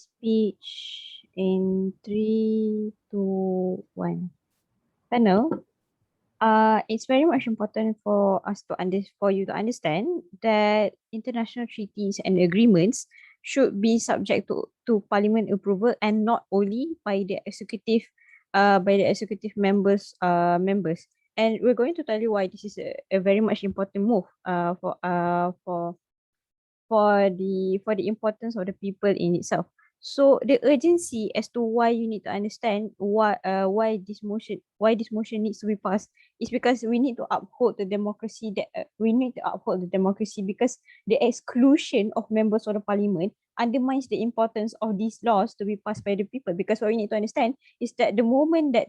Speech in 3, 2, 1. Panel, it's very much important for us to for you to understand that international treaties and agreements should be subject to Parliament approval and not only by the executive members. And we're going to tell you why this is a very much important move for the importance of the people in itself. So the urgency as to why you need to understand why this motion needs to be passed is because we need to uphold the democracy because the exclusion of members of the parliament undermines the importance of these laws to be passed by the people, because what we need to understand is that the moment that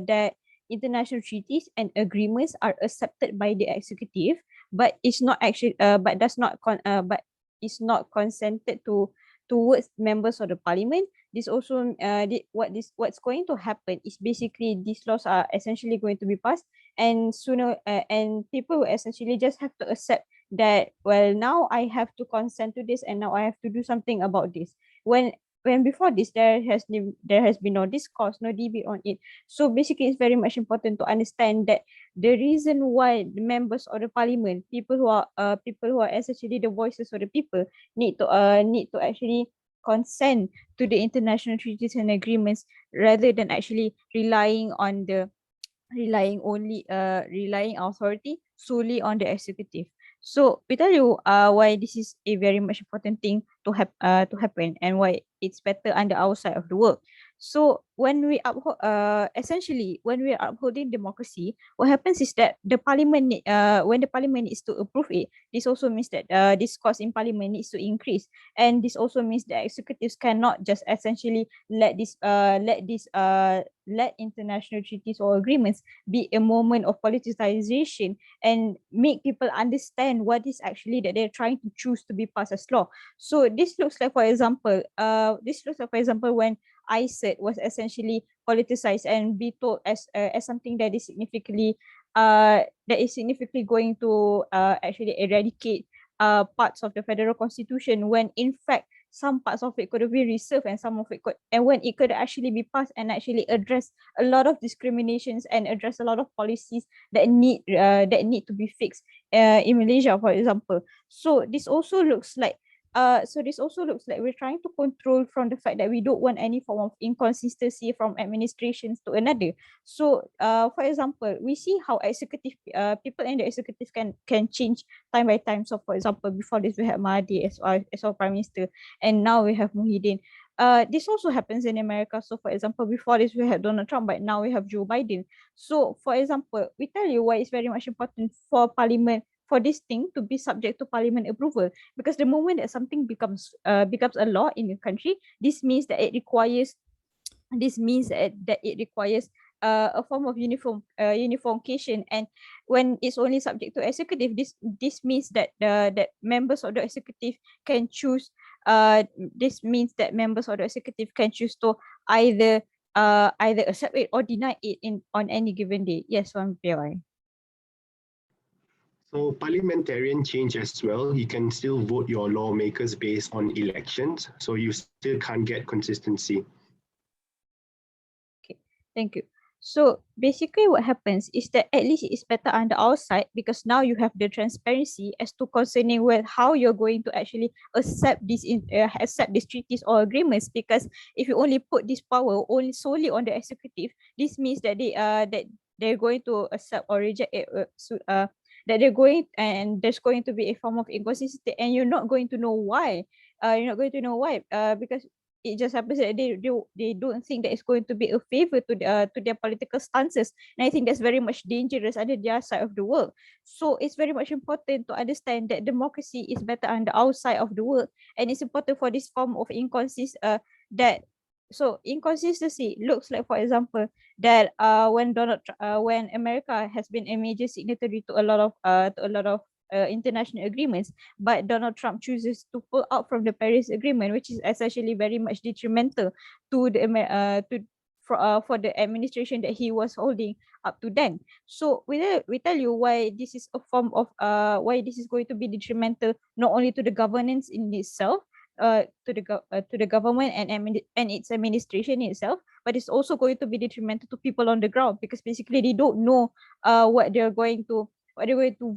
that international treaties and agreements are accepted by the executive but it's not actually but is not consented towards members of the parliament, this also what's going to happen is basically these laws are essentially going to be passed, and sooner and people will essentially just have to accept that, well, now I have to consent to this and now I have to do something about this, when before this there has been no discourse, no debate on it. So basically it's very much important to understand that the reason why the members of the parliament, people who are essentially the voices of the people, need to actually consent to the international treaties and agreements rather than actually relying authority solely on the executive. So we tell you why this is a very much important thing to happen, and why it's better under our side of the world. So when we essentially when we are upholding democracy, what happens is that when the parliament needs to approve it, this also means that discourse in parliament needs to increase, and this also means that executives cannot just essentially let international treaties or agreements be a moment of politicization and make people understand what is actually that they're trying to choose to be passed as law. So this looks like, for example, when ICET was essentially politicized and be told as something that is significantly going to actually eradicate parts of the federal constitution, when in fact some parts of it could have been reserved and some of it could, and when it could actually be passed and actually address a lot of discriminations and address a lot of policies that need to be fixed in Malaysia, for example. So this also looks like we're trying to control from the fact that we don't want any form of inconsistency from administrations to another. So for example, we see how executive people in the executive can change time by time. So for example, before this we had Mahathir as our prime minister, and now we have Muhyiddin. This also happens in America. So for example, before this we had Donald Trump, but now we have Joe Biden. So for example, we tell you why it's very much important for parliament, for this thing to be subject to parliament approval, because the moment that something becomes a law in a country, this means that it requires a form of uniformification. And when it's only subject to executive, this means that that members of the executive can choose to either accept it or deny it on any given day. Yes, one POI. So parliamentarian change as well, you can still vote your lawmakers based on elections, so you still can't get consistency. Okay, thank you. So basically what happens is that at least it's better under our side, because now you have the transparency as to concerning with how you're going to actually accept these treaties or agreements. Because if you only put this power only solely on the executive, this means that they're going to accept or reject it, that they're going, and there's going to be a form of inconsistency, and you're not going to know why. Because it just happens that they don't think that it's going to be a favor to their political stances, and I think that's very much dangerous under their side of the world. So it's very much important to understand that democracy is better under our side of the world, and it's important for this form of inconsistency looks like, for example, that when America has been a major signatory to a lot of international agreements, but Donald Trump chooses to pull out from the Paris Agreement, which is essentially very much detrimental to for the administration that he was holding up to then. So we tell you why this is a form of why this is going to be detrimental not only to the governance in itself, to the government and its administration itself, but it's also going to be detrimental to people on the ground, because basically they don't know what they're going to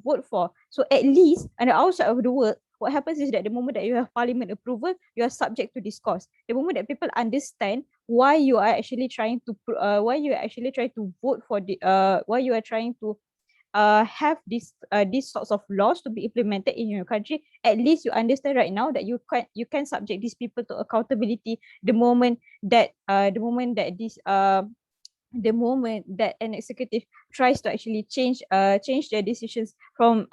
vote for. So at least on the outside of the world, what happens is that the moment that you have parliament approval, you are subject to discourse. The moment that people understand why you are actually trying to vote for the why you are trying to have these sorts of laws to be implemented in your country, at least you understand right now that you can subject these people to accountability the moment that an executive tries to actually change their decisions from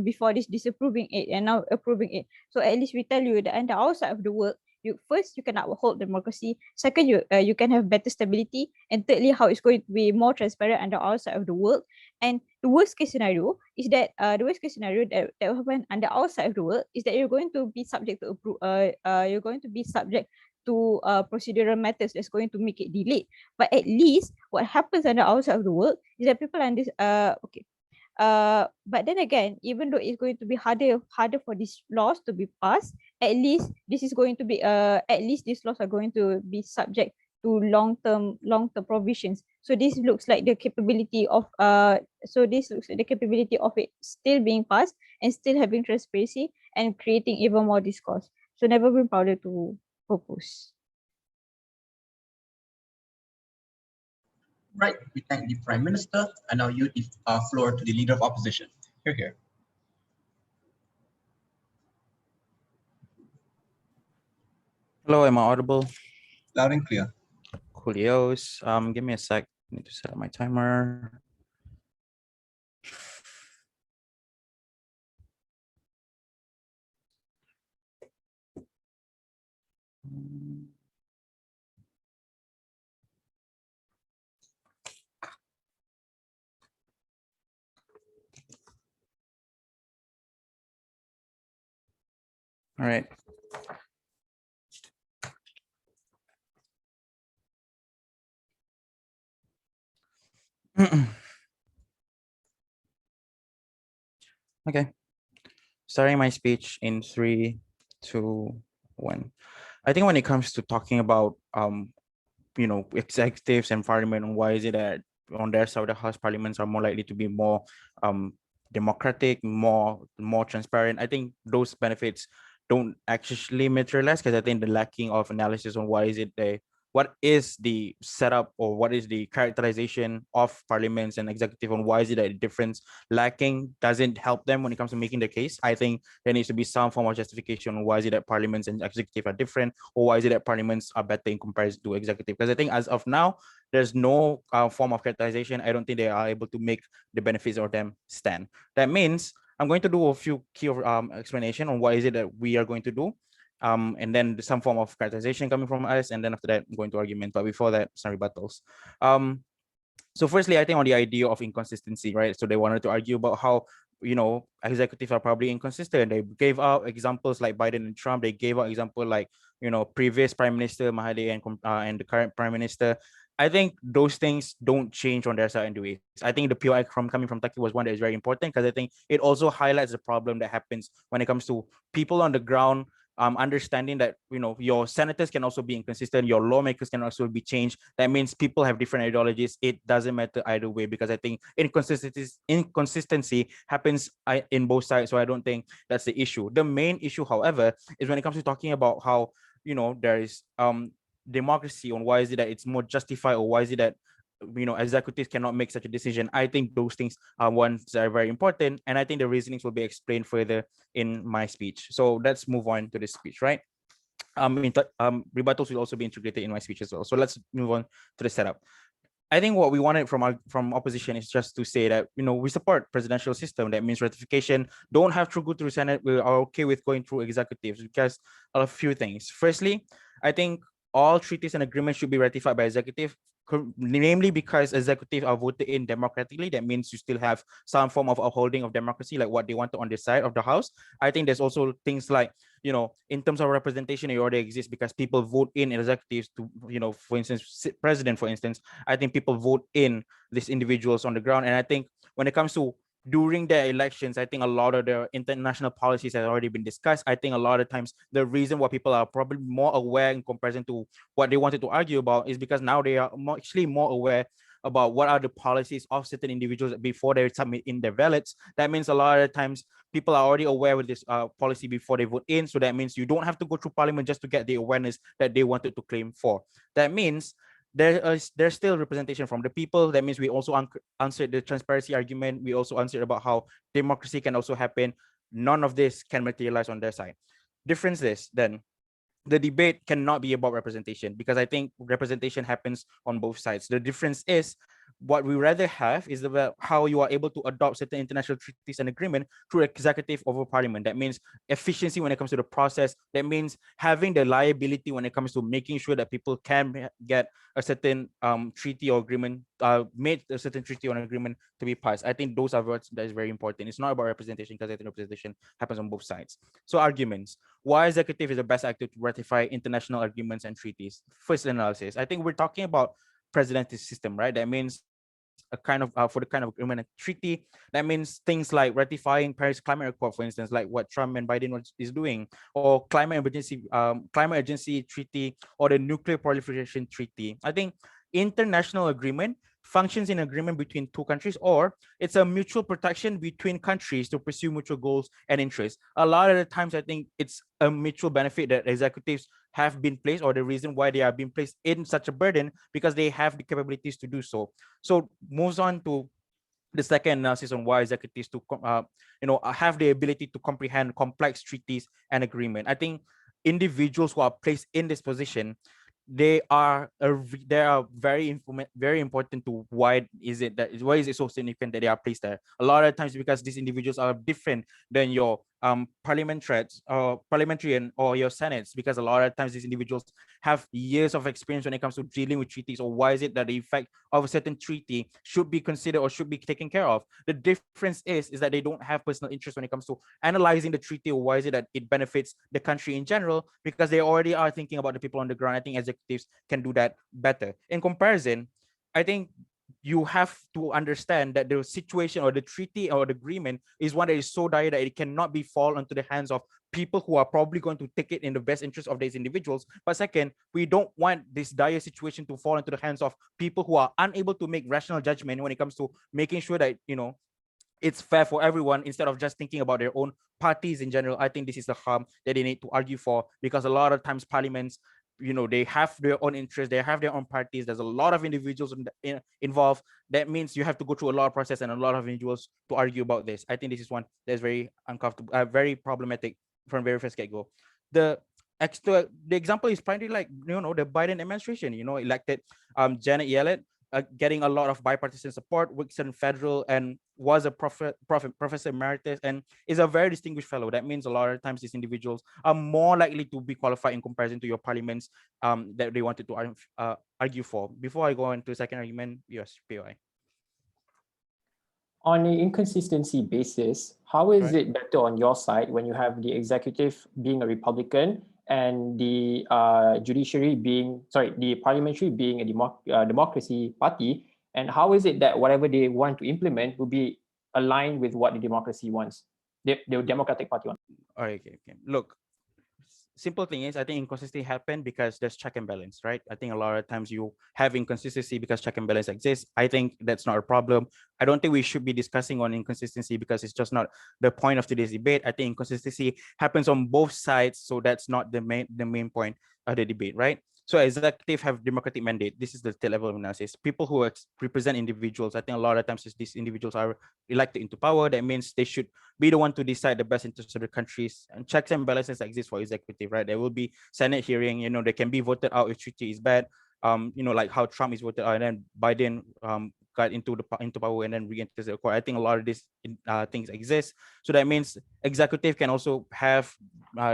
before this disapproving it and now approving it. So at least we tell you that on the outside of the world, you can uphold democracy. Second, you can have better stability, and thirdly, how it's going to be more transparent on the outside of the world. And the worst case scenario that will happen on the outside of the world is that you're going to be subject to procedural matters that's going to make it delayed. But at least what happens on the outside of the world is that people understand. Okay. But then again, even though it's going to be harder for these laws to be passed, at least these laws are going to be subject to long term provisions. So this looks like the capability of it still being passed and still having transparency and creating even more discourse. So never been prouder to propose. Right, we thank the Prime Minister, and now yield the floor to the Leader of Opposition. Here. Hello, am I audible? Loud and clear. Coolios. Give me a sec. I need to set up my timer. All right. Okay. Starting my speech in 3, 2, 1. I think when it comes to talking about executives and parliament, and why is it that on their side of the house parliaments are more likely to be more democratic, more transparent, I think those benefits don't actually materialize, because I think the lacking of analysis on what is the setup, or what is the characterization of parliaments and executive, and why is it that the difference lacking doesn't help them when it comes to making the case. I think there needs to be some form of justification on why is it that parliaments and executive are different, or why is it that parliaments are better in comparison to executive. Because I think as of now, there's no form of characterization. I don't think they are able to make the benefits of them stand. That means I'm going to do a few key explanation on what is it that we are going to do. And then some form of characterization coming from us, and then after that, I'm going to argument. But before that, some rebuttals. So firstly, I think on the idea of inconsistency, right? So they wanted to argue about how, executives are probably inconsistent. They gave out examples like Biden and Trump. They gave out example like, previous Prime Minister Mahathir and the current Prime Minister. I think those things don't change on their side anyways. I think the POI coming from Taki was one that is very important, because I think it also highlights the problem that happens when it comes to people on the ground understanding that your senators can also be inconsistent, your lawmakers can also be changed. That means people have different ideologies. It doesn't matter either way, because I think inconsistency happens in both sides. So I don't think that's the issue. The main issue, however, is when it comes to talking about how there is democracy, on why is it that it's more justified, or why is it that executives cannot make such a decision. I think those things are ones that are very important, and I think the reasonings will be explained further in my speech. So let's move on to this speech, right? Rebuttals will also be integrated in my speech as well. So let's move on to the setup. I think what we wanted from opposition is just to say that we support presidential system. That means ratification don't have to go through Senate. We are okay with going through executives because of a few things. Firstly, I think all treaties and agreements should be ratified by executive, namely because executives are voted in democratically. That means you still have some form of upholding of democracy, like what they want on the side of the house. I think there's also things like, in terms of representation, it already exists because people vote in executives to, for instance, president, for instance. I think people vote in these individuals on the ground. And I think when it comes to during the elections, I think a lot of the international policies have already been discussed. I think a lot of times the reason why people are probably more aware in comparison to what they wanted to argue about is because now they are actually more aware about what are the policies of certain individuals before they submit in their ballots. That means a lot of times people are already aware with this policy before they vote in. So that means you don't have to go through parliament just to get the awareness that they wanted to claim for. That means there's still representation from the people. That means we also answered the transparency argument. We also answered about how democracy can also happen. None of this can materialize on their side. Difference is then the debate cannot be about representation, because I think representation happens on both sides. The difference is what we rather have is about how you are able to adopt certain international treaties and agreement through executive over parliament. That means efficiency when it comes to the process. That means having the liability when it comes to making sure that people can get a certain treaty or agreement, made a certain treaty or an agreement to be passed. I think those are words that is very important. It's not about representation, because I think representation happens on both sides. So arguments. Why executive is the best actor to ratify international agreements and treaties? First analysis. I think we're talking about presidential system, right? That means a kind of for the kind of agreement and treaty, that means things like ratifying Paris Climate Accord, for instance, like what Trump and Biden is doing, or climate agency treaty, or the nuclear proliferation treaty. I think international agreement functions in agreement between two countries, or it's a mutual protection between countries to pursue mutual goals and interests. A lot of the times, I think it's a mutual benefit that executives have been placed, or the reason why they are being placed in such a burden, because they have the capabilities to do so. So moves on to the second analysis on why executives to have the ability to comprehend complex treaties and agreement. I think individuals who are placed in this position, they are very important to why is it so significant that they are placed there. A lot of times because these individuals are different than your parliamentarian or your senates, because a lot of times these individuals have years of experience when it comes to dealing with treaties, or why is it that the effect of a certain treaty should be considered or should be taken care of. The difference is that they don't have personal interest when it comes to analyzing the treaty, or why is it that it benefits the country in general, because they already are thinking about the people on the ground. I think executives can do that better. In comparison, I think you have to understand that the situation or the treaty or the agreement is one that is so dire that it cannot be fall into the hands of people who are probably going to take it in the best interest of these individuals. But second, we don't want this dire situation to fall into the hands of people who are unable to make rational judgment when it comes to making sure that it's fair for everyone, instead of just thinking about their own parties in general. I think this is the harm that they need to argue for, because a lot of times parliaments, they have their own interests, they have their own parties. There's a lot of individuals involved. That means you have to go through a lot of process and a lot of individuals to argue about this. I think this is one that's very uncomfortable, very problematic from very first get-go. The example is primarily like the Biden administration, elected Janet Yellen, getting a lot of bipartisan support, works in federal, and was a professor emeritus, and is a very distinguished fellow. That means a lot of times these individuals are more likely to be qualified in comparison to your parliaments that they wanted to argue for. Before I go on to the second argument, yes, POI. On an inconsistency basis, how is Right. it better on your side when you have the executive being a Republican and the the parliamentary being a democracy party? And how is it that whatever they want to implement will be aligned with what the democracy wants, the Democratic Party wants? All right, okay. Look, simple thing is, I think inconsistency happen because there's check and balance, right? I think a lot of times you have inconsistency because check and balance exists. I think that's not a problem. I don't think we should be discussing on inconsistency, because it's just not the point of today's debate. I think inconsistency happens on both sides, so that's not the main point of the debate, right? So executive have democratic mandate. This is the third level of analysis. People who represent individuals, I think a lot of times these individuals are elected into power. That means they should be the one to decide the best interest of the countries, and checks and balances exist for executive, right? There will be Senate hearing, they can be voted out if treaty is bad. Like how Trump is voted out and then Biden got into power and then re-enters the court. I think a lot of these things exist. So that means Executive can also have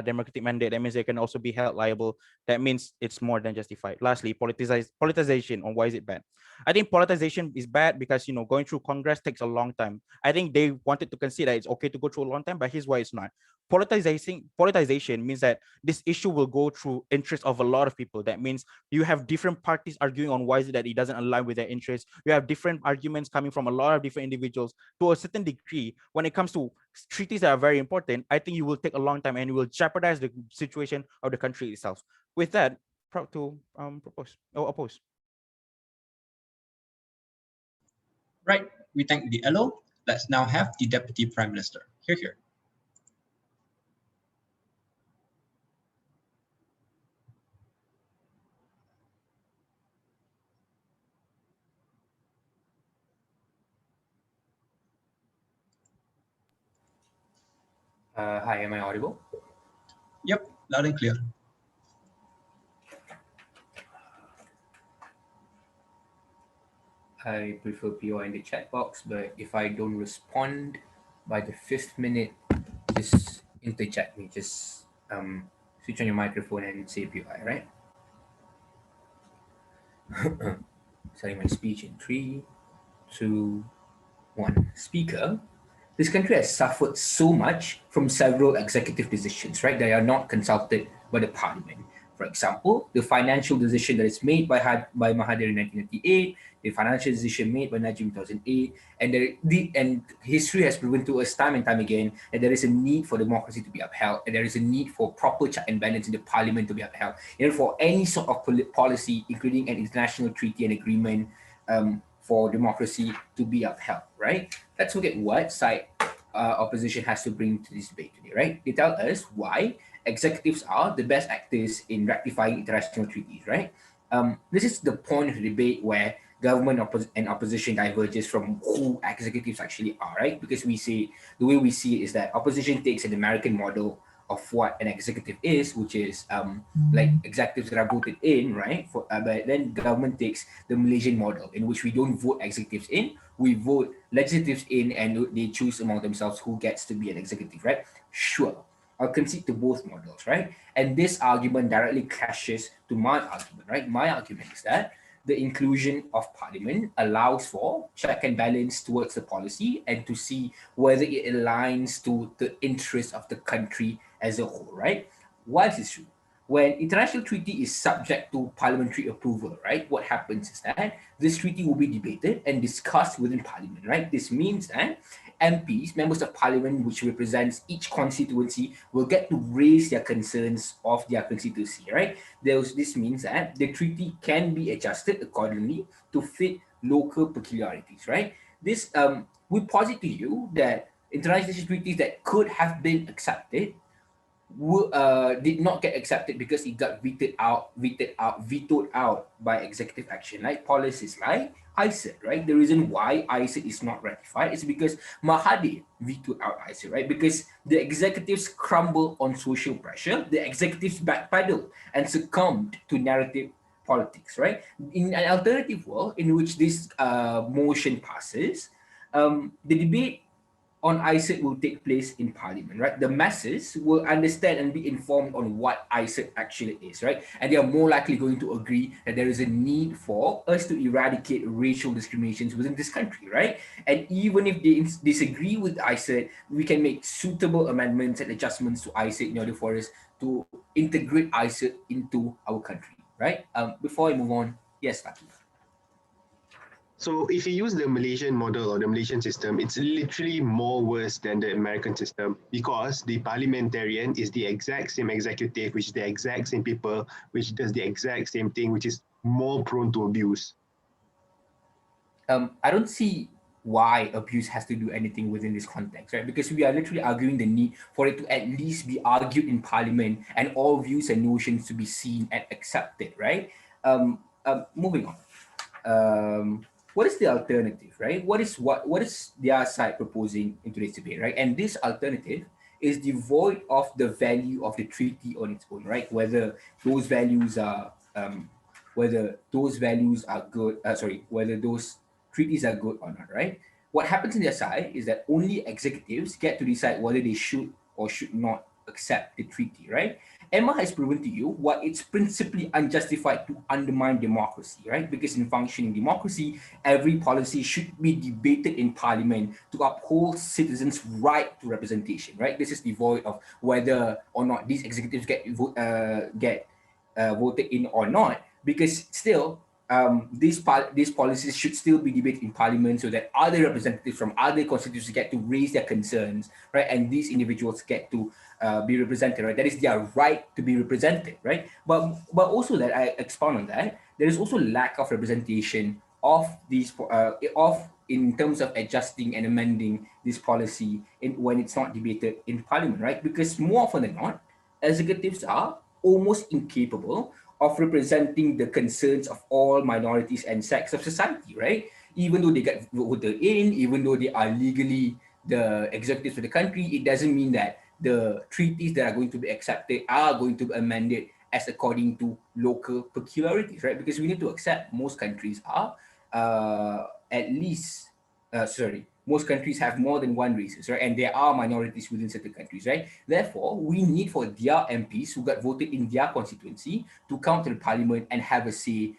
democratic mandate. That means they can also be held liable. That means it's more than justified. Lastly, politicization. On why is it bad? I think politicization is bad because, going through Congress takes a long time. I think they wanted to consider it's okay to go through a long time, but here's why it's not. Politicization means that this issue will go through interest of a lot of people. That means you have different parties arguing on why is it that it doesn't align with their interests. You have different arguments coming from a lot of different individuals. To a certain degree, when it comes to treaties that are very important, I think you will take a long time and you will jeopardize the situation of the country itself. With that, proud to propose or oppose. Right, we thank the LO. Let's now have the Deputy Prime Minister. Here. Hi, am I audible? Yep, loud and clear. I prefer PO in the chat box, but if I don't respond by the 5th minute, just interchat me. Just switch on your microphone and say POI, right? Starting my speech in 3, 2, 1. Speaker, this country has suffered so much from several executive decisions, right? They are not consulted by the parliament. For example, the financial decision that is made by Mahathir in 1998, the financial decision made by Najib in 2008, and history has proven to us time and time again that there is a need for democracy to be upheld, and there is a need for proper check and balance in the parliament to be upheld. For any sort of policy, including an international treaty and agreement for democracy to be upheld, right? Let's look at what side opposition has to bring to this debate today, right? They tell us why executives are the best actors in ratifying international treaties, right? This is the point of the debate where government and opposition diverges from who executives actually are, right? Because the way we see it is that opposition takes an American model of what an executive is, which is like executives that are voted in, right? But then government takes the Malaysian model, in which we don't vote executives in, we vote legislatives in, and they choose among themselves who gets to be an executive, right? Sure, I'll concede to both models, right? And this argument directly clashes to my argument, right? My argument is that the inclusion of parliament allows for check and balance towards the policy and to see whether it aligns to the interests of the country as a whole, right? Why is this true? When international treaty is subject to parliamentary approval, right, what happens is that this treaty will be debated and discussed within parliament, right? This means that MPs, members of parliament, which represents each constituency, will get to raise their concerns of their constituency, right? This means that the treaty can be adjusted accordingly to fit local peculiarities, right? This we posit to you that international treaties that could have been accepted did not get accepted because it got vetoed out by executive action, like policies like ISET, right? The reason why ISET is not ratified is because Mahathir vetoed out ISET, right? Because the executives crumbled on social pressure, the executives backpedaled and succumbed to narrative politics, right? In an alternative world in which this motion passes, the debate on ISET will take place in parliament, right? The masses will understand and be informed on what ISET actually is, right? And they are more likely going to agree that there is a need for us to eradicate racial discriminations within this country, right? And even if they disagree with ISET, we can make suitable amendments and adjustments to ISET in order for us to integrate ISET into our country, right? Before I move on, yes, Taki. So if you use the Malaysian model or the Malaysian system, it's literally more worse than the American system because the parliamentarian is the exact same executive, which is the exact same people, which does the exact same thing, which is more prone to abuse. I don't see why abuse has to do anything within this context, right? Because we are literally arguing the need for it to at least be argued in parliament and all views and notions to be seen and accepted, right? Moving on. What is the alternative, right? What is their side proposing in today's debate, right? And this alternative is devoid of the value of the treaty on its own, right? Whether those values are good, whether those treaties are good or not, right? what happens on their side is that only executives get to decide whether they should or should not accept the treaty, right? Emma has proven to you why it's principally unjustified to undermine democracy, right? Because in functioning democracy, every policy should be debated in parliament to uphold citizens' right to representation, right? This is devoid of whether or not these executives get voted in or not, because still these policies should still be debated in parliament so that other representatives from other constituencies get to raise their concerns, right? And these individuals get to be represented, right? That is their right to be represented, right? But also that I expound on that, there is also lack of representation of these of in terms of adjusting and amending this policy when it's not debated in parliament, right? Because more often than not, executives are almost incapable of representing the concerns of all minorities and sects of society, right? Even though they get voted in, even though they are legally the executives of the country, it doesn't mean that the treaties that are going to be accepted are going to be amended as according to local peculiarities, right? Because we need to accept most countries are at least, most countries have more than one races, right? And there are minorities within certain countries, right? Therefore, we need for their MPs who got voted in their constituency to come to the parliament and have a say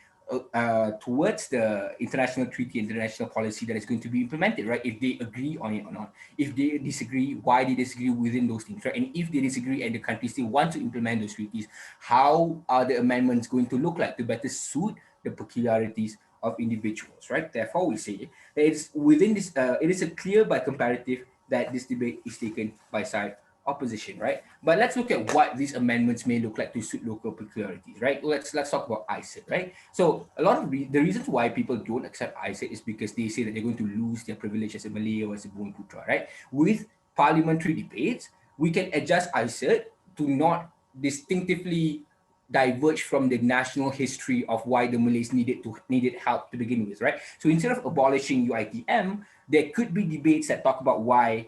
towards the international treaty, international policy that is going to be implemented, right? If they agree on it or not. If they disagree, why they disagree within those things, right? And if they disagree and the countries still want to implement those treaties, how are the amendments going to look like to better suit the peculiarities of individuals, right? Therefore, we say that it's within this, it is a clear but comparative that this debate is taken by side opposition, right? But let's look at what these amendments may look like to suit local peculiarities, right? Let's talk about ISET, right? So a lot of the reasons why people don't accept ISET is because they say that they're going to lose their privilege as a Malay or as a Bumi Putra, right? With parliamentary debates, we can adjust ISET to not distinctively diverge from the national history of why the Malays needed help to begin with, right? So instead of abolishing UITM, there could be debates that talk about why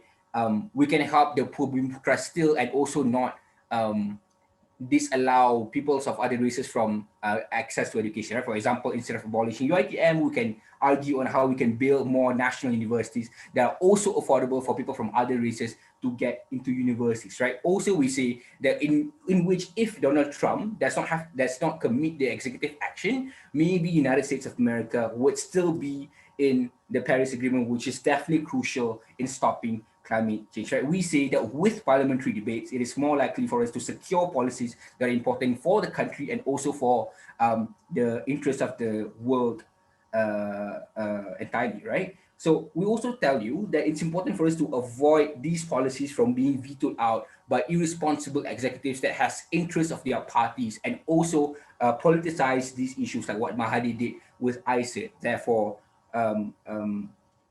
we can help the poor Bumi Putra still and also not disallow peoples of other races from access to education. Right? For example, instead of abolishing UITM, we can argue on how we can build more national universities that are also affordable for people from other races to get into universities. Right? Also, we say that in which if Donald Trump does not commit the executive action, maybe United States of America would still be in the Paris Agreement, which is definitely crucial in stopping climate change, right? We say that with parliamentary debates, it is more likely for us to secure policies that are important for the country and also for the interest of the world entirely, right? So we also tell you that it's important for us to avoid these policies from being vetoed out by irresponsible executives that has interests of their parties and also politicize these issues like what Mahathir did with ISIT. Therefore, in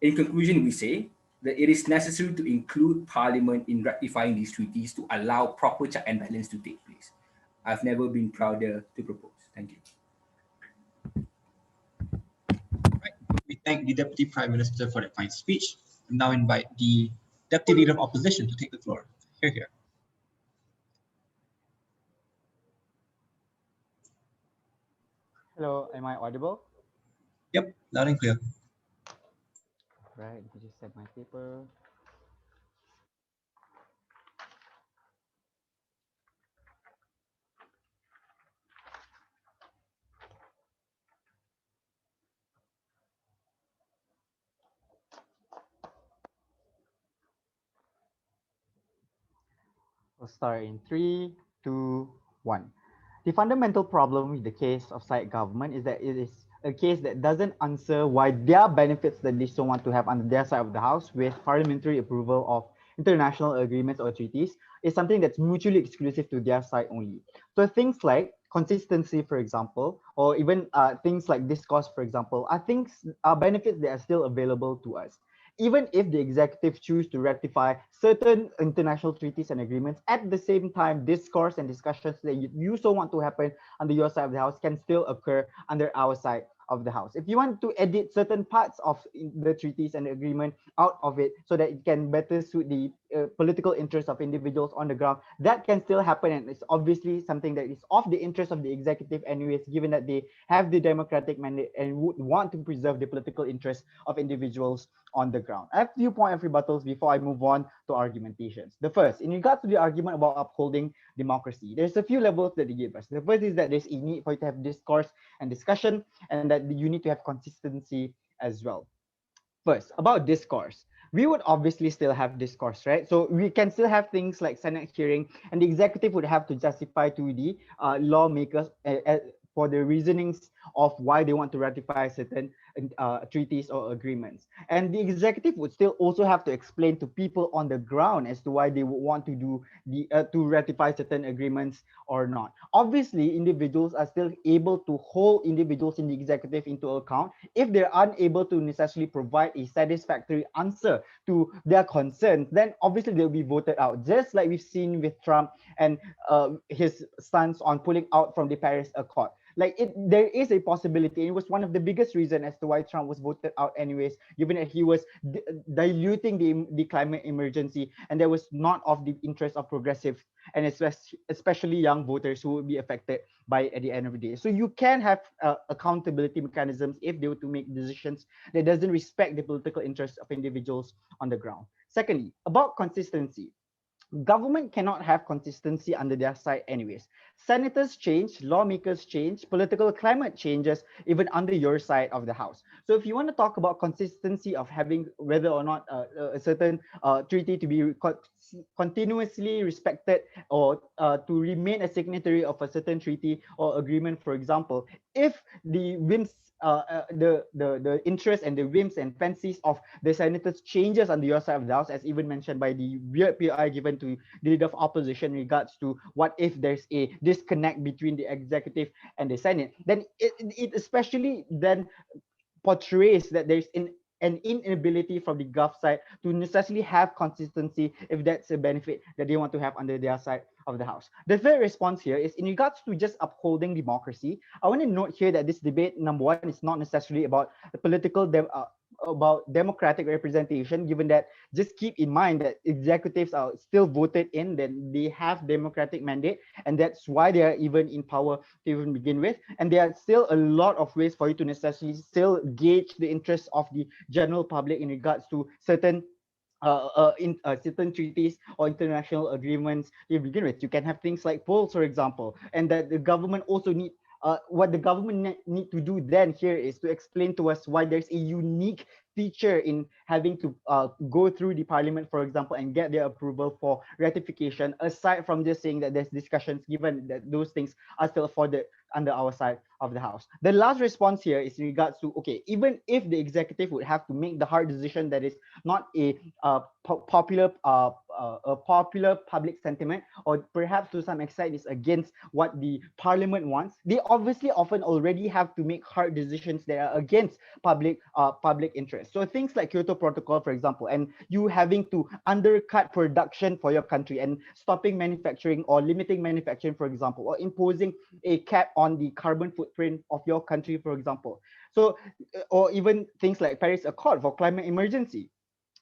conclusion, we say that it is necessary to include Parliament in ratifying these treaties to allow proper check and balance to take place. I've never been prouder to propose. Thank you. Right. We thank the Deputy Prime Minister for that fine speech. And now invite the Deputy Leader of Opposition to take the floor. Here. Hello, am I audible? Yep, loud and clear. Right, let me just set my paper. We'll start in 3, 2, 1. The fundamental problem with the case of side government is that it is a case that doesn't answer why their benefits that they still want to have under their side of the house with parliamentary approval of international agreements or treaties is something that's mutually exclusive to their side only. So things like consistency, for example, or even things like discourse, for example, are benefits that are still available to us. Even if the executive choose to ratify certain international treaties and agreements, at the same time, discourse and discussions that you so want to happen under your side of the house can still occur under our side of the house. If you want to edit certain parts of the treaties and the agreement out of it so that it can better suit the political interests of individuals on the ground, that can still happen, and it's obviously something that is of the interest of the executive anyways, given that they have the democratic mandate and would want to preserve the political interests of individuals on the ground. I have a few point of rebuttals before I move on to argumentations. The first, in regards to the argument about upholding democracy, there's a few levels that they give us. The first is that there's a need for you to have discourse and discussion, and that you need to have consistency as well. First, about discourse, we would obviously still have discourse, right? So we can still have things like Senate hearing, and the executive would have to justify to the lawmakers for the reasonings of why they want to ratify certain treaties or agreements. And the executive would still also have to explain to people on the ground as to why they would want to do the to ratify certain agreements or not. Obviously, individuals are still able to hold individuals in the executive into account if they're unable to necessarily provide a satisfactory answer to their concerns. Then obviously they'll be voted out, just like we've seen with Trump and his stance on pulling out from the Paris Accord. There is a possibility, and it was one of the biggest reasons as to why Trump was voted out anyways, given that he was diluting the climate emergency, and that was not of the interest of progressive and especially young voters who would be affected by at the end of the day. So you can have accountability mechanisms if they were to make decisions that doesn't respect the political interests of individuals on the ground. Secondly, about consistency. Government cannot have consistency under their side anyways. Senators change, lawmakers change, political climate changes even under your side of the house. So if you want to talk about consistency of having whether or not a certain treaty to be continuously respected, or to remain a signatory of a certain treaty or agreement, for example, if the whims the interest and the whims and fancies of the senators changes on the other side of the house, as even mentioned by the weird PI given to the leader of opposition in regards to what if there's a disconnect between the executive and the Senate, then it especially then portrays that there's an inability from the Gulf side to necessarily have consistency if that's a benefit that they want to have under their side of the house. The third response here is in regards to just upholding democracy. I want to note here that this debate, number one, is not necessarily about the about democratic representation, given that just keep in mind that executives are still voted in, then they have democratic mandate, and that's why they are even in power to even begin with. And there are still a lot of ways for you to necessarily still gauge the interests of the general public in regards to certain certain treaties or international agreements to begin with. You can have things like polls, for example, and that the government also what the government need to do then here is to explain to us why there's a unique feature in having to go through the parliament, for example, and get their approval for ratification, aside from just saying that there's discussions, given that those things are still afforded under our side of the house. The last response here is in regards to, okay, even if the executive would have to make the hard decision that is not a popular public sentiment, or perhaps to some extent is against what the parliament wants, they obviously often already have to make hard decisions that are against public interest. So things like Kyoto Protocol, for example, and you having to undercut production for your country and stopping manufacturing or limiting manufacturing, for example, or imposing a cap on the carbon footprint of your country, for example. So, or even things like Paris Accord for climate emergency.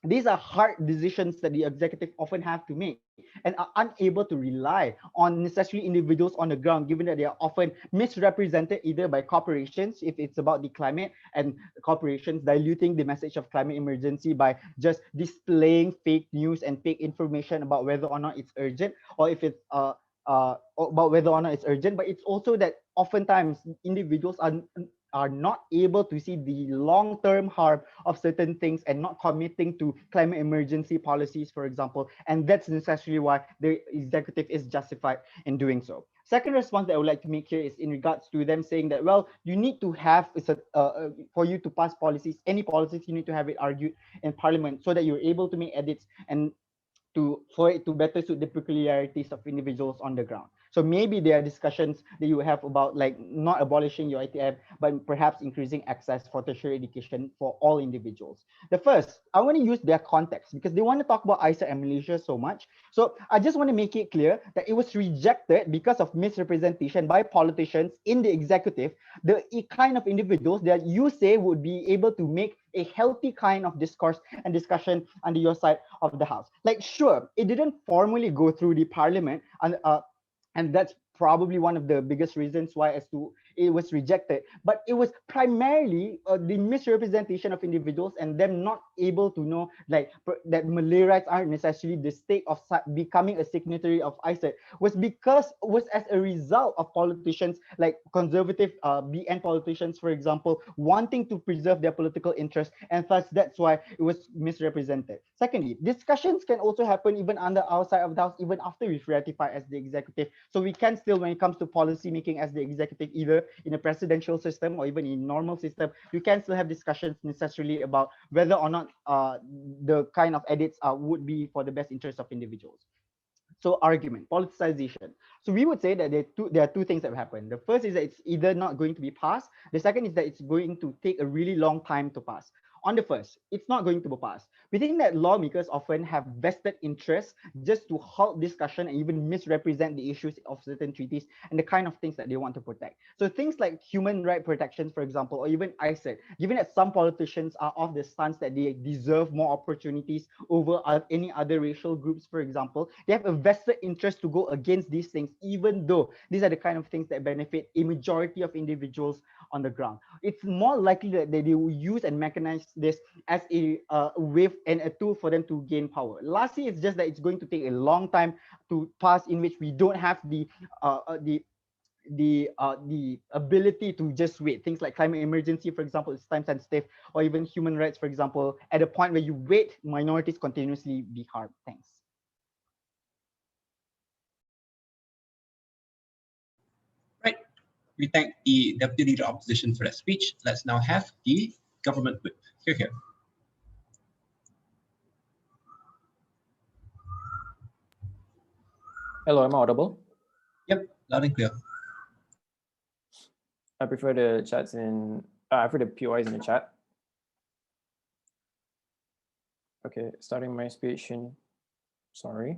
These are hard decisions that the executive often have to make and are unable to rely on necessarily individuals on the ground, given that they are often misrepresented either by corporations, if it's about the climate, and corporations diluting the message of climate emergency by just displaying fake news and fake information about whether or not it's urgent, or if it's about whether or not it's urgent. But it's also that oftentimes individuals are not able to see the long-term harm of certain things and not committing to climate emergency policies, for example. And that's necessarily why the executive is justified in doing so. Second response that I would like to make here is in regards to them saying that, well, you need to have, for you to pass policies, any policies, you need to have it argued in parliament so that you're able to make edits and for it to better suit the peculiarities of individuals on the ground. So maybe there are discussions that you have about like not abolishing your ITM, but perhaps increasing access for tertiary education for all individuals. The first, I want to use their context because they want to talk about ISA and Malaysia so much. So I just want to make it clear that it was rejected because of misrepresentation by politicians in the executive, the kind of individuals that you say would be able to make a healthy kind of discourse and discussion under your side of the house. Like, sure, it didn't formally go through the parliament, and that's probably one of the biggest reasons why as to it was rejected, but it was primarily the misrepresentation of individuals and them not able to know like that Malay rights aren't necessarily the stake of becoming a signatory of ICET was as a result of politicians like conservative BN politicians, for example, wanting to preserve their political interest, and thus that's why it was misrepresented. Secondly, discussions can also happen even under our side of the house, even after we've ratified as the executive. So we can still, when it comes to policy making as the executive, either in a presidential system or even in normal system, you can still have discussions necessarily about whether or not the kind of edits would be for the best interest of individuals. So argument, politicization. So we would say that there are two things that happen. The first is that it's either not going to be passed. The second is that it's going to take a really long time to pass. On the first, it's not going to be passed. We think that lawmakers often have vested interests just to halt discussion and even misrepresent the issues of certain treaties and the kind of things that they want to protect. So things like human right protections, for example, or even ICET, given that some politicians are of the stance that they deserve more opportunities over any other racial groups, for example, they have a vested interest to go against these things, even though these are the kind of things that benefit a majority of individuals on the ground. It's more likely that they will use and mechanize this as a way and a tool for them to gain power. Lastly, it's just that it's going to take a long time to pass, in which we don't have the ability to just wait. Things like climate emergency, for example, is time sensitive, or even human rights, for example, at a point where you wait, minorities continuously be harmed. Thanks. Right. We thank the Deputy Leader of Opposition for that speech. Let's now have the government whip. Here. Hello, am I audible? Yep, loud and clear. I prefer the chats I prefer the POIs in the chat. Okay, starting my speech in, sorry.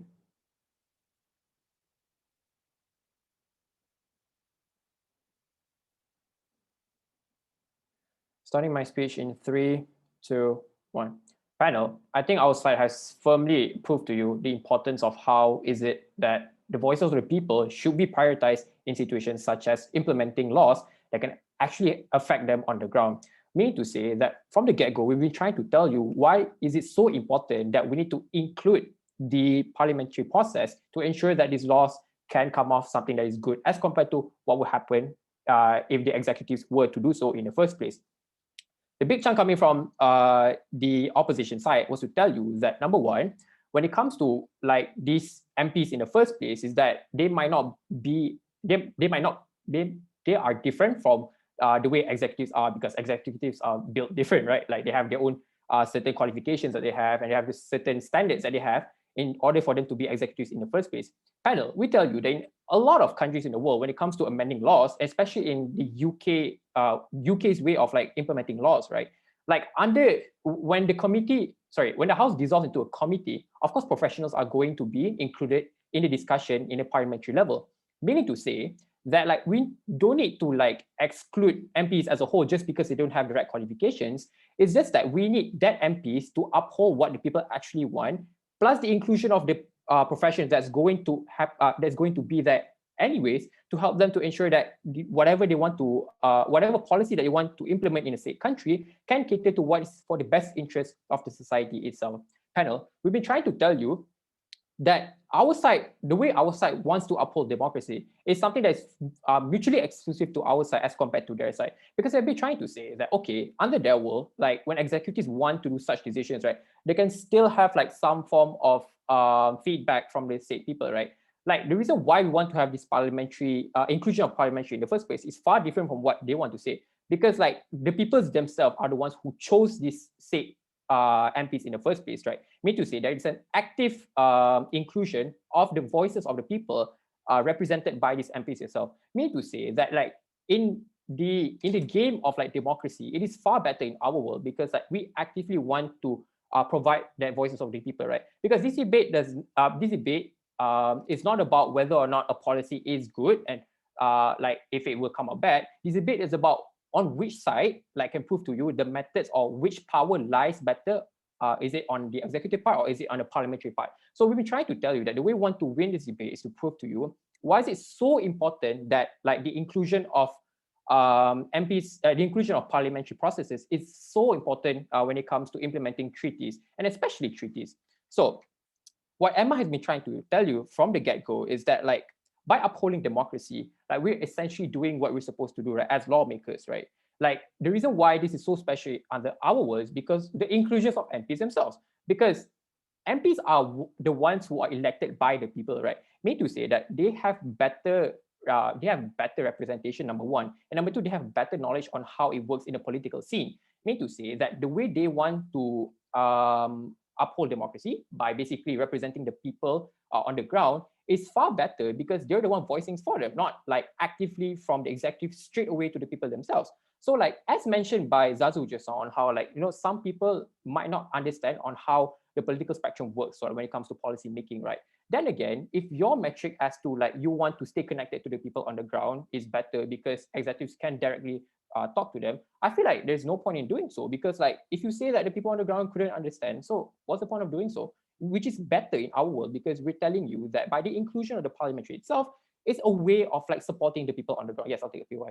Starting my speech in 3, 2, 1. Panel, I think our slide has firmly proved to you the importance of how is it that the voices of the people should be prioritized in situations such as implementing laws that can actually affect them on the ground. Meaning to say that from the get-go, we've been trying to tell you why is it so important that we need to include the parliamentary process to ensure that these laws can come off something that is good as compared to what would happen if the executives were to do so in the first place. The big chunk coming from the opposition side was to tell you that, number one, when it comes to like these MPs in the first place, is that they might not be, they are different from the way executives are, because executives are built different, right? Like they have their own certain qualifications that they have, and they have certain standards that they have in order for them to be executives in the first place. Panel, we tell you that in a lot of countries in the world, when it comes to amending laws, especially in the UK's way of like implementing laws, right? Like when the House dissolves into a committee, of course, professionals are going to be included in the discussion in a parliamentary level. Meaning to say that like we don't need to like exclude MPs as a whole just because they don't have the right qualifications. It's just that we need that MPs to uphold what the people actually want, plus the inclusion of the professions that's going to be there anyways, to help them to ensure that whatever they want to, whatever policy that they want to implement in a state country can cater to what is for the best interest of the society itself. Panel, we've been trying to tell you that our side, the way our side wants to uphold democracy is something that's mutually exclusive to our side as compared to their side. Because they've been trying to say that, okay, under their world, like when executives want to do such decisions, right, they can still have like some form of feedback from the state people, right? Like the reason why we want to have this parliamentary inclusion of parliamentary in the first place is far different from what they want to say. Because like the people themselves are the ones who chose this state MPs in the first place, right? Mean to say there is an active inclusion of the voices of the people represented by these MPs itself. Mean to say that like in the game of like democracy, it is far better in our world because like we actively want to provide that voices of the people, right? Because this debate is not about whether or not a policy is good and like if it will come out bad. This debate is about on which side, like can prove to you the methods or which power lies better. Is it on the executive part or is it on the parliamentary part? So we've been trying to tell you that the way we want to win this debate is to prove to you why is it so important that like the inclusion of MPs, the inclusion of parliamentary processes is so important when it comes to implementing treaties, and especially treaties. So what Emma has been trying to tell you from the get-go is that, like, by upholding democracy, like, we're essentially doing what we're supposed to do, right, as lawmakers, right? Like, the reason why this is so special under our world is because the inclusion of MPs themselves, because MPs are the ones who are elected by the people, right? Mean to say that they have better representation, number one, and number two, they have better knowledge on how it works in the political scene. Mean to say that the way they want to uphold democracy by basically representing the people on the ground is far better, because they're the one voicing for them, not like actively from the executive straight away to the people themselves. So, like, as mentioned by Zazu just on how, like, some people might not understand on how the political spectrum works, or when it comes to policy making, right? Then again, if your metric as to, like, you want to stay connected to the people on the ground is better because executives can directly talk to them, I feel like there's no point in doing so, because, like, if you say that the people on the ground couldn't understand, so what's the point of doing so? Which is better in our world, because we're telling you that by the inclusion of the parliamentary itself, it's a way of, like, supporting the people on the ground. Yes, I'll take a PY.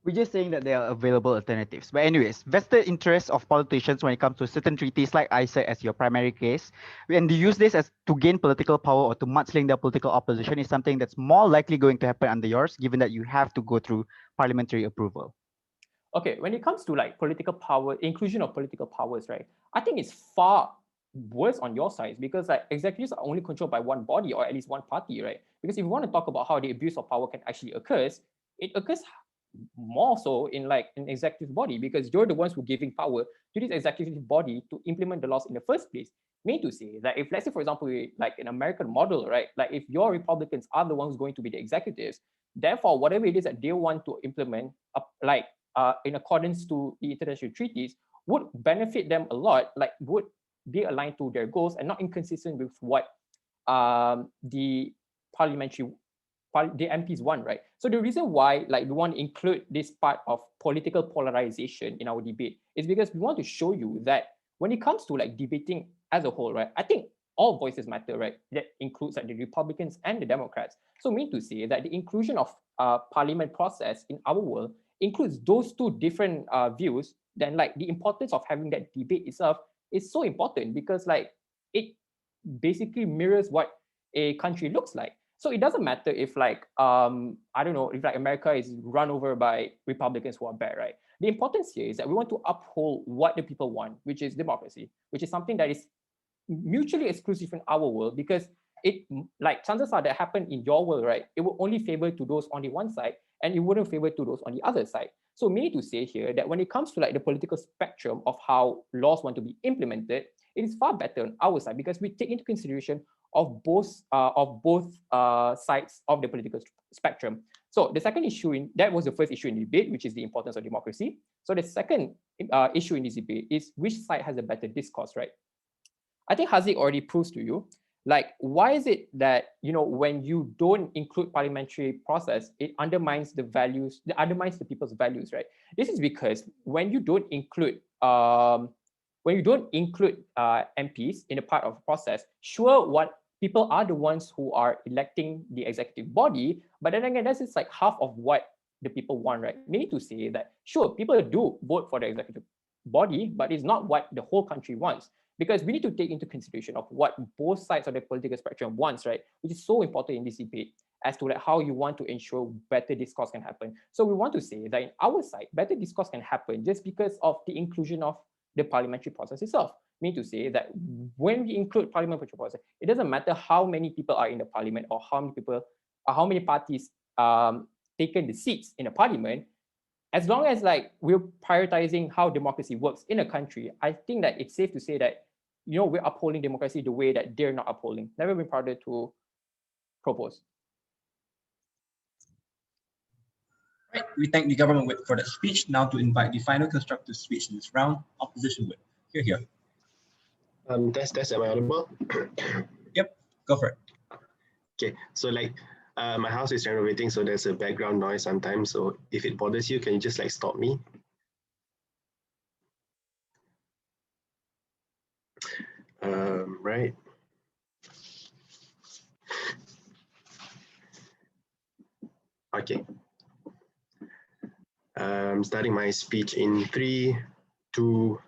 We're just saying that there are available alternatives. But anyways, vested interests of politicians when it comes to certain treaties, like I said, as your primary case, and they use this as to gain political power or to mudslinging their political opposition, is something that's more likely going to happen under yours, given that you have to go through parliamentary approval. Okay, when it comes to, like, political power, inclusion of political powers, right? I think it's far worse on your side, because, like, executives are only controlled by one body, or at least one party, right? Because if you want to talk about how the abuse of power can actually occur, it occurs more so in, like, an executive body, because you're the ones who are giving power to this executive body to implement the laws in the first place. Mean to say that if, let's say, for example, like an American model, right? Like, if your Republicans are the ones going to be the executives, therefore, whatever it is that they want to implement, in accordance to the international treaties, would benefit them a lot, like, would be aligned to their goals and not inconsistent with what the MPs want, right? So the reason why, like, we want to include this part of political polarization in our debate is because we want to show you that when it comes to, like, debating as a whole, right, I think all voices matter, right? That includes, like, the Republicans and the Democrats. So mean to say that the inclusion of parliament process in our world includes those two different views, then, like, the importance of having that debate itself is so important, because, like, it basically mirrors what a country looks like. So it doesn't matter if, like, I don't know, if, like, America is run over by Republicans who are bad, right? The importance here is that we want to uphold what the people want, which is democracy, which is something that is mutually exclusive in our world, because it, like, chances are that happen in your world, right? It will only favor to those on the one side, and it wouldn't favor to those on the other side. So we need to say here that when it comes to, like, the political spectrum of how laws want to be implemented, it is far better on our side, because we take into consideration of both sides of the political spectrum. So the second issue that was the first issue in the debate, which is the importance of democracy. So the second issue in this debate is which side has a better discourse, right? I think Haziq already proves to you, like, why is it that, when you don't include parliamentary process, it undermines the values, it undermines the people's values, right? This is because when you don't include MPs in a part of the process, sure, what people are the ones who are electing the executive body, but then again, that's just like half of what the people want, right? Meaning to say that, sure, people do vote for the executive body, but it's not what the whole country wants, because we need to take into consideration of what both sides of the political spectrum wants, right? Which is so important in this debate as to, like, how you want to ensure better discourse can happen. So we want to say that in our side, better discourse can happen just because of the inclusion of the parliamentary process itself. Mean to say that when we include parliamentary process, it doesn't matter how many people are in the parliament or how many parties taken the seats in the parliament. As long as, like, we're prioritizing how democracy works in a country, I think that it's safe to say that, we're upholding democracy the way that they're not upholding. Never been prouder to propose. Right. We thank the government whip for that speech. Now to invite the final constructive speech in this round, opposition whip. Here. Test, am I audible? Yep, go for it. Okay, so, like, my house is renovating, so there's a background noise sometimes. So if it bothers you, can you just, like, stop me? Right. Okay. Starting my speech in 3, 2,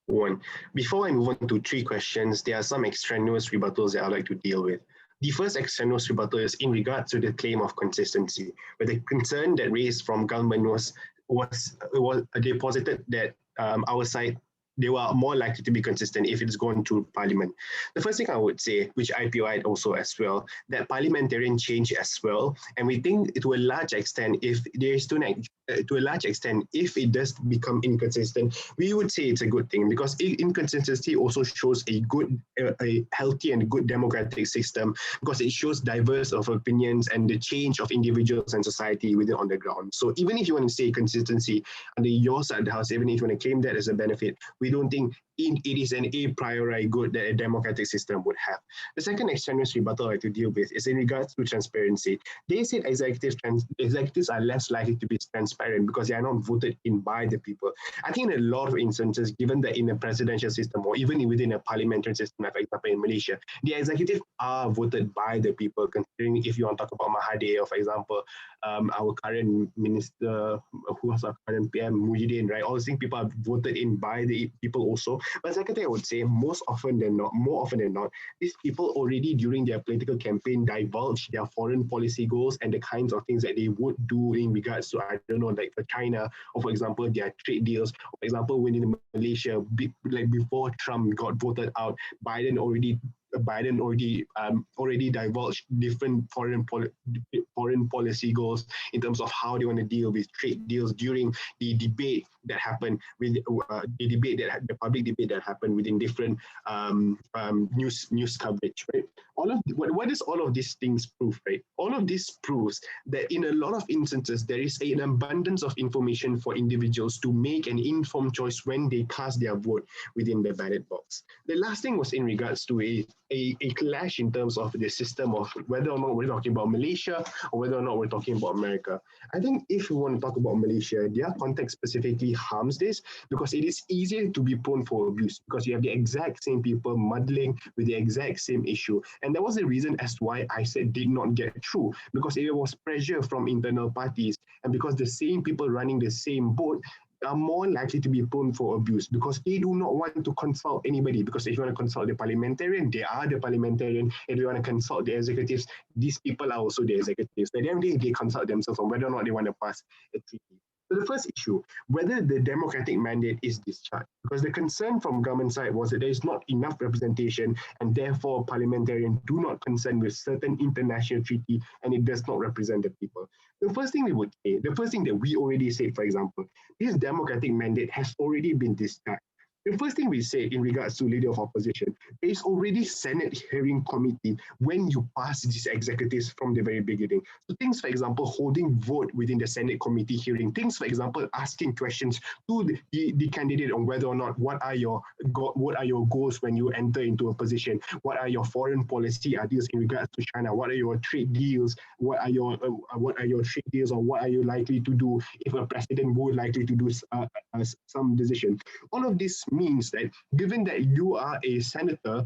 1. Before I move on to 3 questions, there are some extraneous rebuttals that I'd like to deal with. The first extraneous rebuttal is in regards to the claim of consistency, where the concern that raised from government was deposited that our side, they were more likely to be consistent if it's gone to Parliament. The first thing I would say, which IPOI'd also as well, that parliamentarian change as well, and we think to a large extent, if there is to a large extent, if it does become inconsistent, we would say it's a good thing, because inconsistency also shows a healthy and good democratic system, because it shows diverse of opinions and the change of individuals and society within on the ground. So even if you want to say consistency under your side of the house, even if you want to claim that as a benefit, we don't think it is an a priori good that a democratic system would have. The second extraneous rebuttal I have to deal with is in regards to transparency. They said executives are less likely to be transparent because they are not voted in by the people. I think in a lot of instances, given that in a presidential system or even within a parliamentary system, for example in Malaysia, the executive are voted by the people, considering if you want to talk about Mahathir, or for example, our current minister, who was our current PM, Muhyiddin, right? All these things, people are voted in by the people also. But second thing I would say, more often than not, these people already during their political campaign divulge their foreign policy goals and the kinds of things that they would do in regards to, I don't know, like for China, or for example, their trade deals. For example, when in Malaysia, like before Trump got voted out, Biden already divulged different foreign policy goals in terms of how they want to deal with trade deals during the debate that happened with the public debate that happened within different news coverage, right? What does all of these things prove, right? All of this proves that in a lot of instances there is an abundance of information for individuals to make an informed choice when they cast their vote within the ballot box. The last thing was in regards to a clash in terms of the system of whether or not we're talking about Malaysia or whether or not we're talking about America. I think if we want to talk about Malaysia, their context specifically harms this because it is easier to be prone for abuse because you have the exact same people muddling with the exact same issue. And that was the reason as to why I said did not get through, because it was pressure from internal parties and because the same people running the same boat are more likely to be prone for abuse because they do not want to consult anybody. Because if you want to consult the parliamentarian, they are the parliamentarian. If you want to consult the executives, these people are also the executives. At the end of the day, they consult themselves on whether or not they want to pass a treaty. So the first issue, whether the democratic mandate is discharged, because the concern from government side was that there is not enough representation and therefore parliamentarians do not consent with certain international treaty and it does not represent the people. The first thing that we already said, for example, this democratic mandate has already been discharged. The first thing we say in regards to leader of opposition, there is already Senate hearing committee when you pass these executives from the very beginning. So things, for example, holding vote within the Senate committee hearing, things, for example, asking questions to the candidate on whether or not what are your goals when you enter into a position, what are your foreign policy ideas in regards to China, what are your trade deals, what are your trade deals, or what are you likely to do if a president would likely to do some decision. All of this means that given that you are a senator,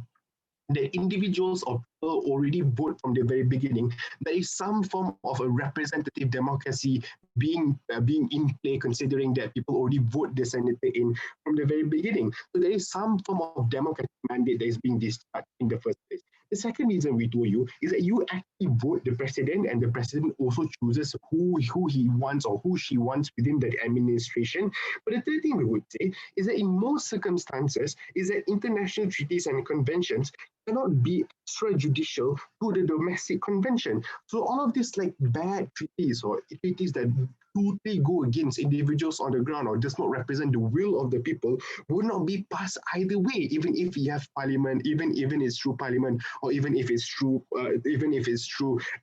the individuals or people already vote from the very beginning, there is some form of a representative democracy being in play, considering that people already vote the senator in from the very beginning. So there is some form of democratic mandate that is being discharged in the first place. The second reason we told you is that you actually vote the president, and the president also chooses who he wants or who she wants within the administration. But the third thing we would say is that in most circumstances, is that international treaties and conventions cannot be extrajudicial to the domestic convention. So all of these like bad treaties or treaties that totally go against individuals on the ground or does not represent the will of the people would not be passed either way, even if you have parliament, even it's through parliament, or even if it's through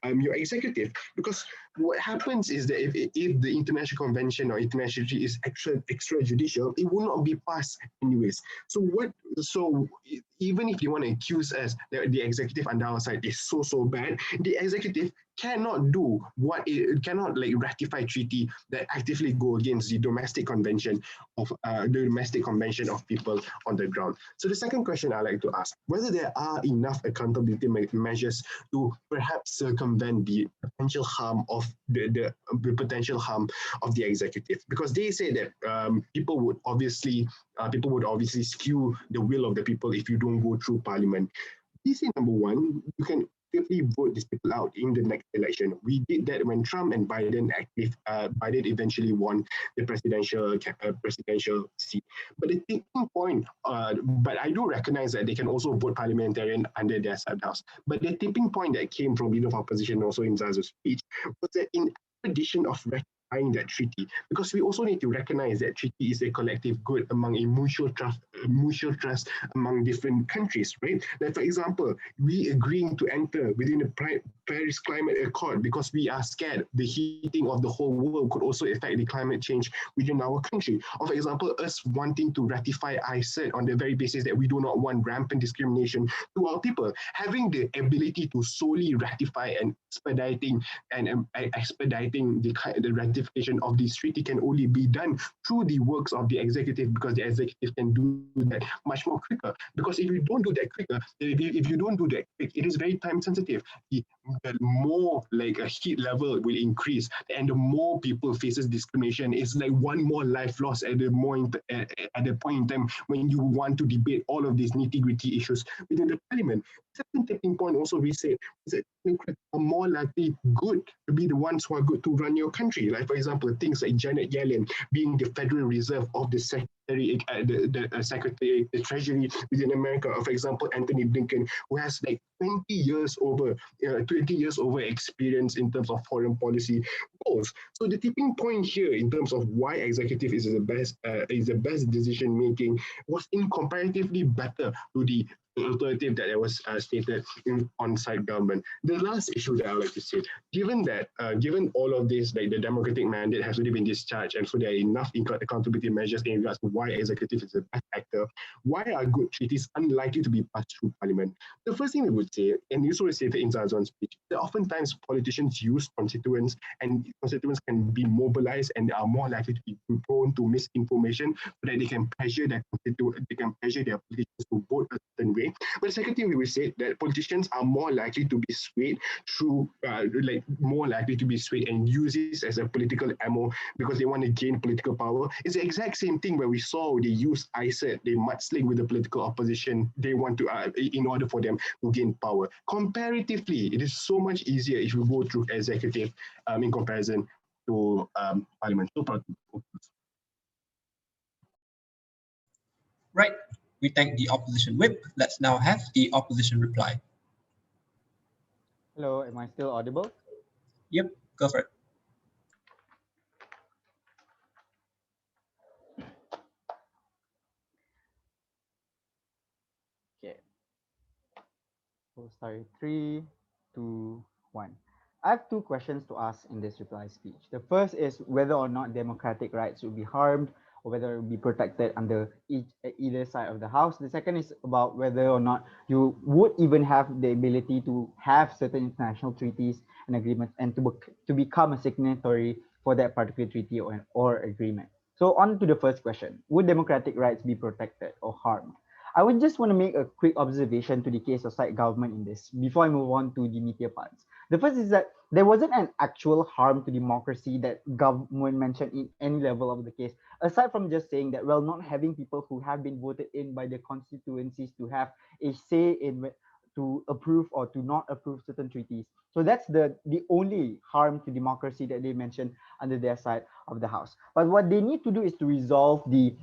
your executive. Because what happens is that if the international convention or international treaty is extrajudicial, it will not be passed anyways. So even if you want to accuse us that the executive on our side is so bad, the executive cannot do what it cannot like ratify treaty that actively go against the domestic convention of people on the ground. So the second question I like to ask, whether there are enough accountability measures to perhaps circumvent the potential harm of the potential harm of the executive, because they say that people would obviously skew the will of the people if you don't go through parliament. They say number one, you can actively vote these people out in the next election. We did that when Trump and Biden Biden eventually won the presidential seat. But the tipping point, but I do recognize that they can also vote parliamentarian under their sub-house. But the tipping point that came from leader of opposition also in Zazu's speech was that in addition of ratifying that treaty, because we also need to recognize that treaty is a collective good among a mutual trust among different countries, right? Like for example, we agreeing to enter within the Paris Climate Accord because we are scared the heating of the whole world could also affect the climate change within our country. Or for example, us wanting to ratify ICET on the very basis that we do not want rampant discrimination to our people. Having the ability to solely ratify and expediting the ratification of this treaty can only be done through the works of the executive, because the executive can do that much more quicker. Because if you don't do that quicker, if you don't do that quick, it is very time sensitive. The more like a heat level will increase, and the more people faces discrimination. It's like one more life lost at the point in time when you want to debate all of these nitty-gritty issues within the parliament. Second tipping point also we said is that Democrats are more likely good to be the ones who are good to run your country. Like for example, things like Janet Yellen being the Federal Reserve of the Secretary, the Treasury within America. Or for example, Anthony Blinken, who has like 20 years over experience in terms of foreign policy goals. So the tipping point here in terms of why executive is the best decision making was incomparatively better to the alternative that was stated in on-site government. The last issue that I would like to say, given all of this, like the democratic mandate has already been discharged, and so there are enough accountability measures in regards to why executive is the best actor, why are good treaties unlikely to be passed through parliament? The first thing we would say, and you sort of stated in Zazon's speech, that oftentimes politicians use constituents, and constituents can be mobilized and are more likely to be prone to misinformation so that they can pressure their politicians to vote a certain way. But the second thing we will say that politicians are more likely to be swayed through, and use this as a political ammo because they want to gain political power. It's the exact same thing where we saw they use ICET, they mudsling with the political opposition. They want to, in order for them to gain power. Comparatively, it is so much easier if you go through executive in comparison to parliament. Right. We thank the opposition whip. Let's now have the opposition reply. Hello, am I still audible? Yep, go for it. Okay. So sorry, 3, 2, 1. I have two questions to ask in this reply speech. The first is whether or not democratic rights will be harmed or whether it will be protected under either side of the house. The second is about whether or not you would even have the ability to have certain international treaties and agreements and to become a signatory for that particular treaty or agreement. So on to the first question, would democratic rights be protected or harmed? I would just want to make a quick observation to the case of side government in this before I move on to the meatier parts. The first is that there wasn't an actual harm to democracy that government mentioned in any level of the case, aside from just saying that, well, not having people who have been voted in by the constituencies to have a say in to approve or to not approve certain treaties. So that's the only harm to democracy that they mentioned under their side of the house. But what they need to do is to resolve the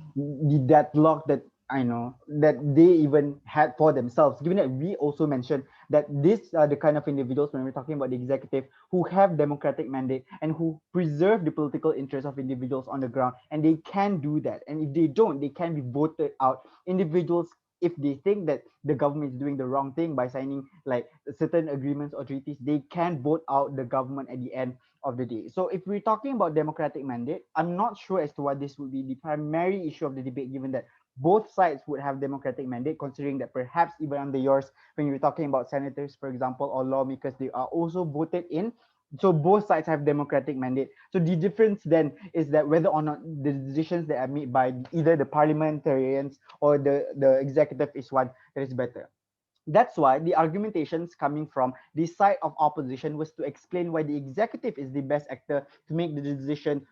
deadlock that I know that they even had for themselves, given that we also mentioned that these are the kind of individuals, when we're talking about the executive, who have democratic mandate and who preserve the political interests of individuals on the ground, and they can do that. And if they don't, they can be voted out. Individuals, if they think that the government is doing the wrong thing by signing like certain agreements or treaties, they can vote out the government at the end of the day. So if we're talking about democratic mandate, I'm not sure as to why this would be the primary issue of the debate, given that both sides would have democratic mandate, considering that perhaps even under yours, when you're talking about senators, for example, or lawmakers, they are also voted in. So both sides have democratic mandate. So the difference then is that whether or not the decisions that are made by either the parliamentarians or the executive is one that is better. That's why the argumentations coming from the side of opposition was to explain why the executive is the best actor to make the decision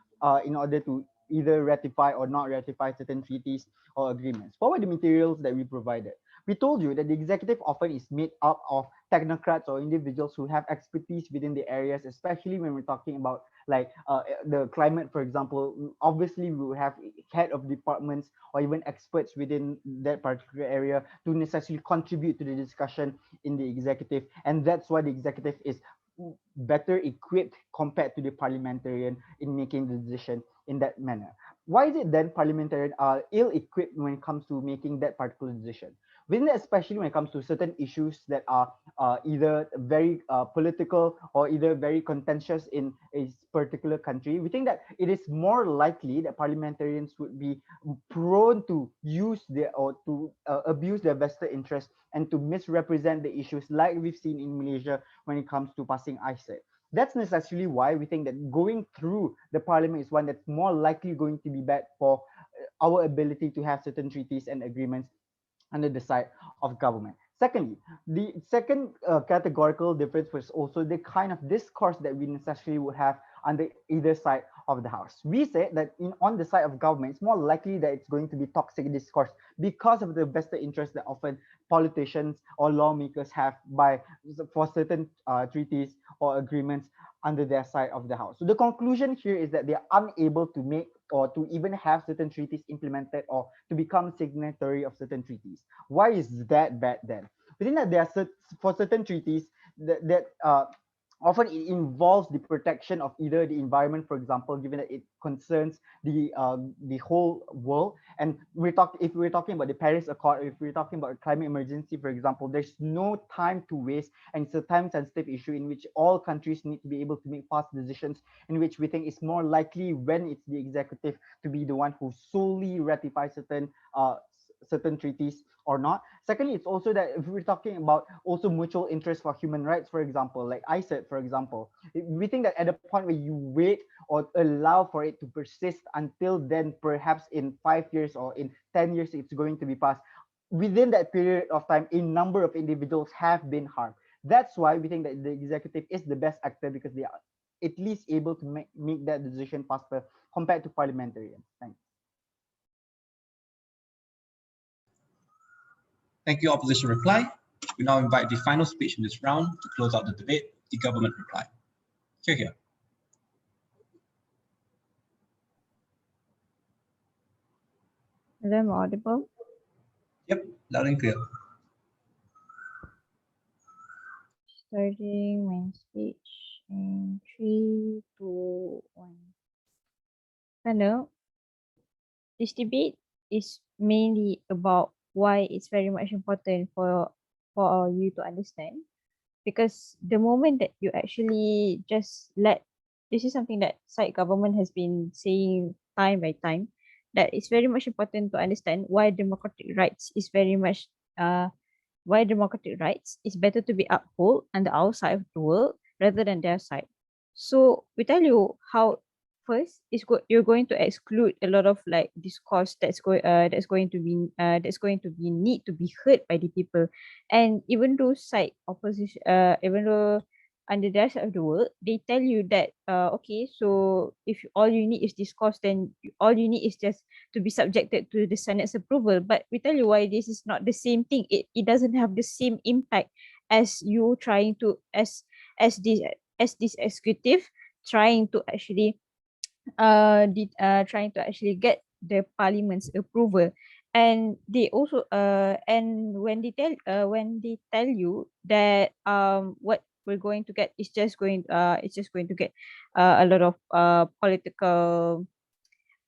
in order to either ratify or not ratify certain treaties or agreements. What were the materials that we provided? We told you that the executive often is made up of technocrats or individuals who have expertise within the areas, especially when we're talking about like the climate, for example. Obviously, we will have head of departments or even experts within that particular area to necessarily contribute to the discussion in the executive. And that's why the executive is better equipped compared to the parliamentarian in making the decision in that manner. Why is it then parliamentarians are ill-equipped when it comes to making that particular decision? Within that, especially when it comes to certain issues that are either very political or either very contentious in a particular country, we think that it is more likely that parliamentarians would be prone to use their or to abuse their vested interest and to misrepresent the issues like we've seen in Malaysia when it comes to passing ISET. That's necessarily why we think that going through the parliament is one that's more likely going to be bad for our ability to have certain treaties and agreements under the side of government. Secondly, the second categorical difference was also the kind of discourse that we necessarily would have under either side of the house. We said that on the side of government, it's more likely that it's going to be toxic discourse because of the vested interest that often politicians or lawmakers have for certain treaties or agreements under their side of the house. So the conclusion here is that they are unable to make or to even have certain treaties implemented or to become signatory of certain treaties. Why is that bad then? We think that there are for certain treaties that often it involves the protection of either the environment, for example, given that it concerns the whole world. And if we're talking about the Paris Accord, if we're talking about climate emergency, for example, there's no time to waste, and it's a time-sensitive issue in which all countries need to be able to make fast decisions, in which we think it's more likely when it's the executive to be the one who solely ratifies certain treaties or not. Secondly, it's also that if we're talking about also mutual interest for human rights, for example, like I said, for example, we think that at the point where you wait or allow for it to persist until then, perhaps in 5 years or in 10 years, it's going to be passed. Within that period of time, a number of individuals have been harmed. That's why we think that the executive is the best actor, because they are at least able to make that decision faster compared to parliamentarians. Thanks. Thank you, opposition reply. We now invite the final speech in this round to close out the debate, the government reply. Here. Is that audible? Yep, loud and clear. Starting my speech in 3, 2, 1. Hello. This debate is mainly about why it's very much important for you to understand, because the moment that you actually just this is something that side government has been saying time by time, that it's very much important to understand why democratic rights is better to be upheld on the outside of the world rather than their side. So we tell you how first you're going to exclude a lot of like discourse that's going to be need to be heard by the people. And even though side opposition even though under the rest of the world, they tell you that okay, so if all you need is discourse, then all you need is just to be subjected to the Senate's approval. But we tell you why this is not the same thing. It doesn't have the same impact as you trying to as this executive trying to actually trying to actually get the parliament's approval. And they also and when they tell you that what we're going to get is just going to get a lot of political,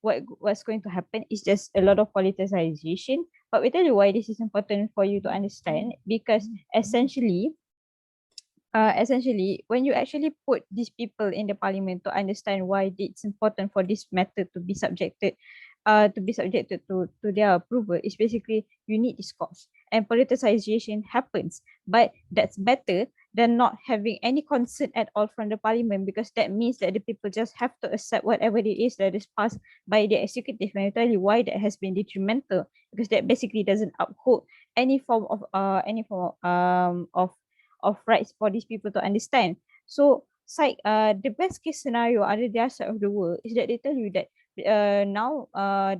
what's going to happen is just a lot of politicization. But we tell you why this is important for you to understand, because essentially essentially, when you actually put these people in the parliament to understand why it's important for this matter to be subjected to their approval, is basically you need discourse and politicization happens. But that's better than not having any concern at all from the parliament, because that means that the people just have to accept whatever it is that is passed by the executive. And I tell you why that has been detrimental, because that basically doesn't uphold any form of rights for these people to understand. So, the best case scenario under their side of the world is that they tell you that now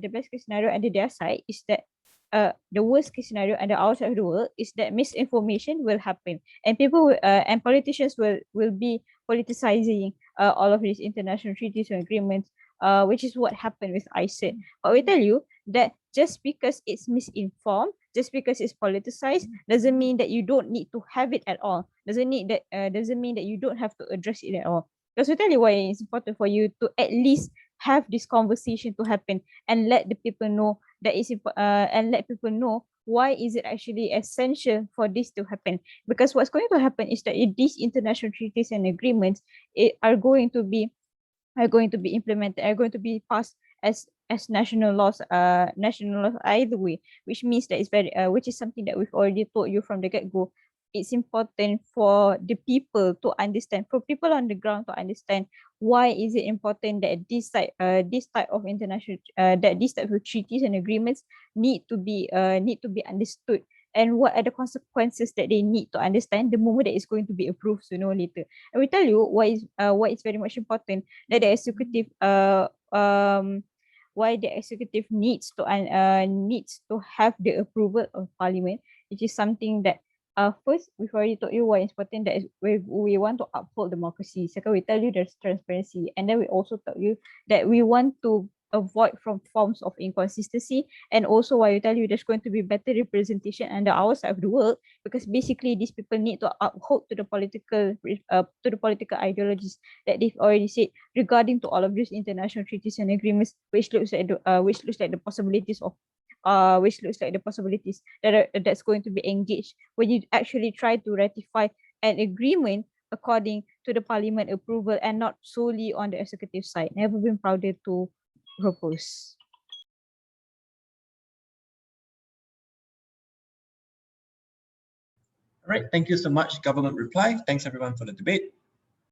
the best case scenario under their side is that the worst case scenario under our side of the world is that misinformation will happen, and and politicians will be politicizing all of these international treaties and agreements, which is what happened with ICET. But we tell you that just because it's misinformed, just because it's politicized, doesn't mean that you don't need to have it at all. Doesn't mean that you don't have to address it at all. Because we tell you why it's important for you to at least have this conversation to happen and let the people know and let people know why is it actually essential for this to happen. Because what's going to happen is that if these international treaties and agreements are going to be implemented, are going to be passed as national laws either way, which means that it's very which is something that we've already told you from the get-go. It's important for the people to understand, for people on the ground to understand why is it important that this type of international that these type of treaties and agreements need to be understood, and what are the consequences that they need to understand the moment that it's going to be approved sooner or later. And we tell you why is very much important that the executive why the executive needs to have the approval of parliament, which is something that first we've already told you why it's important that we want to uphold democracy. Second, we tell you there's transparency, and then we also tell you that we want to avoid from forms of inconsistency, and also why we tell you there's going to be better representation under our side of the world, because basically these people need to uphold to the political ideologies that they've already said regarding to all of these international treaties and agreements, which looks like the possibilities of that's going to be engaged when you actually try to ratify an agreement according to the parliament approval and not solely on the executive side. Never been prouder to propose. All right, thank you so much, government reply. Thanks everyone for the debate.